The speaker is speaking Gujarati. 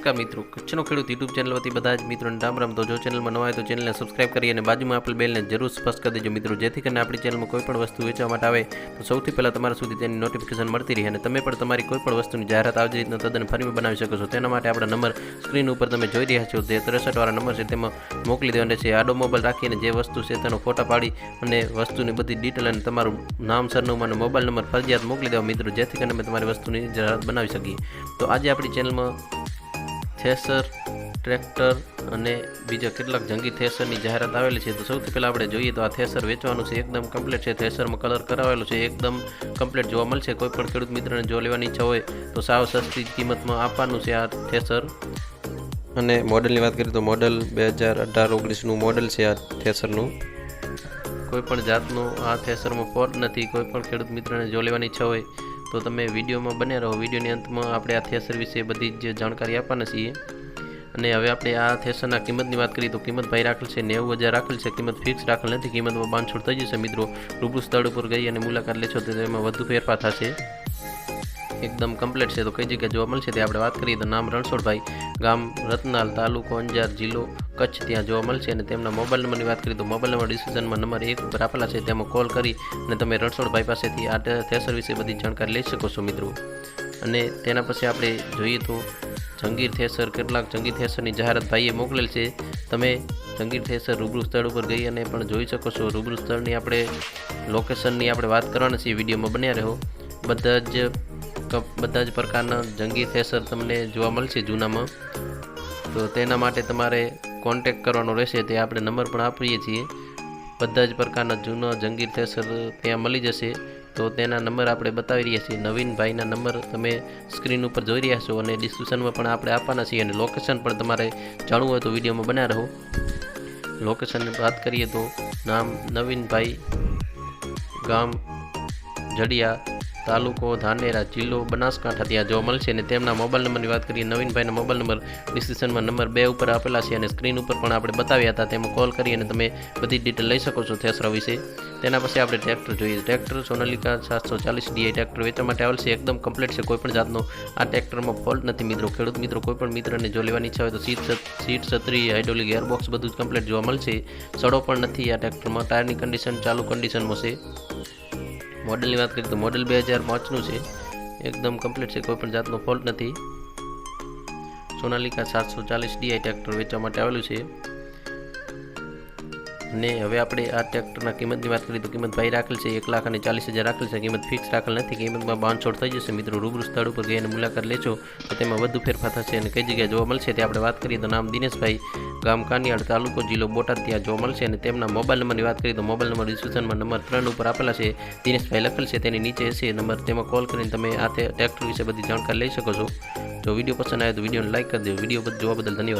નમસ્કાર મિત્રો, કચ્છનો ખેડૂત યુટ્યુબ ચેનલ વતી બધા જ મિત્રોને રામ રામ। તો જો ચેનલમાં નવા હોય તો ચેનલને સબસ્ક્રાઇબ કરી અને બાજુમાં આપેલ બેલને જરૂર સ્પર્શ કરી દેજો મિત્રો, જેથી કરીને આપણી ચેનલમાં કોઈ પણ વસ્તુ વેચવા માટે આવે તો સૌથી પહેલાં તમારા સુધી તેની નોટિફિકેશન મળતી રહે અને તમે પણ તમારી કોઈ પણ વસ્તુની જાહેરાત આવી રીતના તદ્દન ફરીમાં બનાવી શકો છો। તેના માટે આપણા નંબર સ્ક્રીન ઉપર તમે જોઈ રહ્યા છો, જે 63 વાળા નંબર છે તેમાં મોકલી દેવાનો છે। આડો મોબાઈલ રાખીને જે વસ્તુ છે તેનો ફોટા પાડી અને વસ્તુની બધી ડિટેલ અને તમારું નામ, સરનામું અને મોબાઈલ નંબર ફરજિયાત મોકલી દેવા મિત્રો, જેથી કરીને અમે તમારી વસ્તુની જાહેરાત બનાવી શકીએ। તો આજે આપણી ચેનલમાં થ્રેસર, ટ્રેક્ટર અને બીજા કેટલાક જંગી થ્રેસરની જાહેરાત આવેલી છે। તો સૌથી પહેલાં આપણે જોઈએ તો આ થ્રેસર વેચવાનું છે, એકદમ કમ્પ્લીટ છે। થ્રેસરમાં કલર કરાવેલો છે, એકદમ કમ્પ્લીટ જોવા મળશે। કોઈ પણ ખેડૂત મિત્રને જો લેવાની ઈચ્છા હોય તો સાવ સસ્તી કિંમતમાં આપવાનું છે આ થ્રેસર। અને મોડલની વાત કરીએ તો મોડલ 2018-19નું મોડલ છે આ થ્રેસરનું। કોઈ પણ જાતનું આ થ્રેસરમાં ફોલ્ટ નથી। કોઈ પણ ખેડૂત મિત્રને જો લેવાની ઈચ્છા હોય તો તમે વિડીયોમાં બન્યા રહો। વિડીયોની અંતમાં આપણે આ થ્રેસર વિશે બધી જ જાણકારી આપવાના છીએ। અને હવે આપણે આ થ્રેસરના કિંમતની વાત કરીએ તો કિંમત ભાઈ રાખેલ છે 90,000 રાખેલ છે, કિંમત ફિક્સ રાખેલ નથી। કિંમતમાં બાંધછોડ થઈ જશે મિત્રો। રૂબરૂ સ્થળ ઉપર ગઈ અને મુલાકાત લેશો તો તેમાં વધુ ફેરફાર થશે। એકદમ કમ્પ્લીટ છે। તો કઈ જગ્યાએ જોવા મળશે તે આપણે વાત કરીએ તો નામ રણછોડભાઈ, ગામ રતનાલ, તાલુકો અંજાર, જિલ્લો કચ્છ, ત્યાં જોવા મળશે। અને તેમના મોબાઈલ નંબરની વાત કરીએ તો મોબાઈલ નંબર ડિસ્ક્રિપ્શનમાં નંબર 1 ઉપર આપેલા છે, તેમાં કોલ કરી અને તમે રણછોડભાઈ પાસેથી આ થ્રેસર વિશે બધી જાણકારી લઈ શકો છો મિત્રો। અને તેના પછી આપણે જોઈએ તો જંગીર થ્રેસર, કેટલાક જંગીર થ્રેસરની જાહેરાત ભાઈએ મોકલેલ છે। તમે જંગીર થ્રેસર રૂબરૂ સ્થળ ઉપર ગઈ અને પણ જોઈ શકો છો। રૂબરૂ સ્થળની આપણે લોકેશનની આપણે વાત કરવાના છીએ, વિડીયોમાં બન્યા રહો। બધા જ પ્રકારના જંગી થ્રેસર તમને જોવા મળશે જૂનામાં। તો તેના માટે તમારે કોન્ટેક કરવાનો રહેશે, તે આપણે નંબર પણ આપીએ છીએ। બધા જ પ્રકારના જૂના જંગીર થ્રેસર ત્યાં મળી જશે। તો તેના નંબર આપણે બતાવી રહ્યા છીએ। નવીનભાઈના નંબર તમે સ્ક્રીન ઉપર જોઈ રહ્યા છો અને ડિસ્ક્રિપ્શનમાં પણ આપણે આપવાના છીએ। અને લોકેશન પણ તમારે જાણવું હોય તો વિડીયોમાં બન્યા રહો। લોકેશનની વાત કરીએ તો નામ નવીનભાઈ, ગામ જડિયા, તાલુકો ધાનેરા, જિલ્લો બનાસકાંઠા, ત્યાં જોવા મળશે। અને તેમના મોબાઈલ નંબરની વાત કરીએ, નવીનભાઈના મોબાઈલ નંબર ડિસ્ક્રિપ્શનમાં નંબર 2 ઉપર આપેલા છે અને સ્ક્રીન ઉપર પણ આપણે બતાવ્યા હતા, તેમાં કોલ કરી અને તમે બધી ડિટેલ લઈ શકો છો થ્રેસર વિશે। તેના પછી આપણે ટ્રેક્ટર જોઈએ। ટ્રેક્ટર સોનાલિકા 740 DI ટ્રેક્ટર વેચવા માટે આવેલ છે, એકદમ કમ્પ્લીટ છે। કોઈ પણ જાતનો આ ટ્રેક્ટરમાં ફોલ્ટ નથી મિત્રો। ખેડૂત મિત્રો કોઈ પણ મિત્રને જો લેવાની ઈચ્છા હોય તો સીટ, છત્રી, હાઇડ્રોલિક ગિયરબોક્સ બધું જ કમ્પ્લીટ જોવા મળશે। સડો પણ નથી આ ટ્રેક્ટરમાં। ટાયરની કન્ડિશન ચાલુ કન્ડિશનમાં છે। મોડલની વાત કરીએ તો મોડલ 2005નું છે, એકદમ કમ્પ્લીટ છે। કોઈ પણ જાતનો ફોલ્ટ નથી। સોનાલિકા 740 DI ટ્રેક્ટર વેચવા માટે આવેલું છે। અને હવે આપણે આ ટ્રેક્ટરના કિંમતની વાત કરીએ તો કિંમત ભાઈ રાખેલ છે 1,40,000 રાખેલ છે, કિંમત ફિક્સ રાખેલ નથી। કિંમતમાં બાંધછોડ થઈ જશે મિત્રો। રૂબરૂ સ્થળ ઉપર જઈને મુલાકાત લેશો તો તેમાં વધુ ફેરફાર થશે। અને કઈ જગ્યાએ જોવા મળશે તે આપણે વાત કરીએ તો નામ દિનેશભાઈ, ગામ કાનિયાડ, તાલુકો જિલ્લો બોટાદ, ત્યાં જોવા મળશે। અને તેમના મોબાઈલ નંબરની વાત કરીએ તો મોબાઈલ નંબર ડિસ્ક્રિપ્શનમાં નંબર 3 ઉપર આપેલા છે, દિનેશભાઈ લખેલ છે, તેની નીચે હશે નંબર, તેમાં કોલ કરીને તમે આ ટ્રેક્ટર વિશે બધી જાણકારી લઈ શકો છો। જો વિડીયો પસંદ આવે તો વિડીયોને લાઈક કરી દો। વિડીયો જોવા બદલ ધન્યવાદ।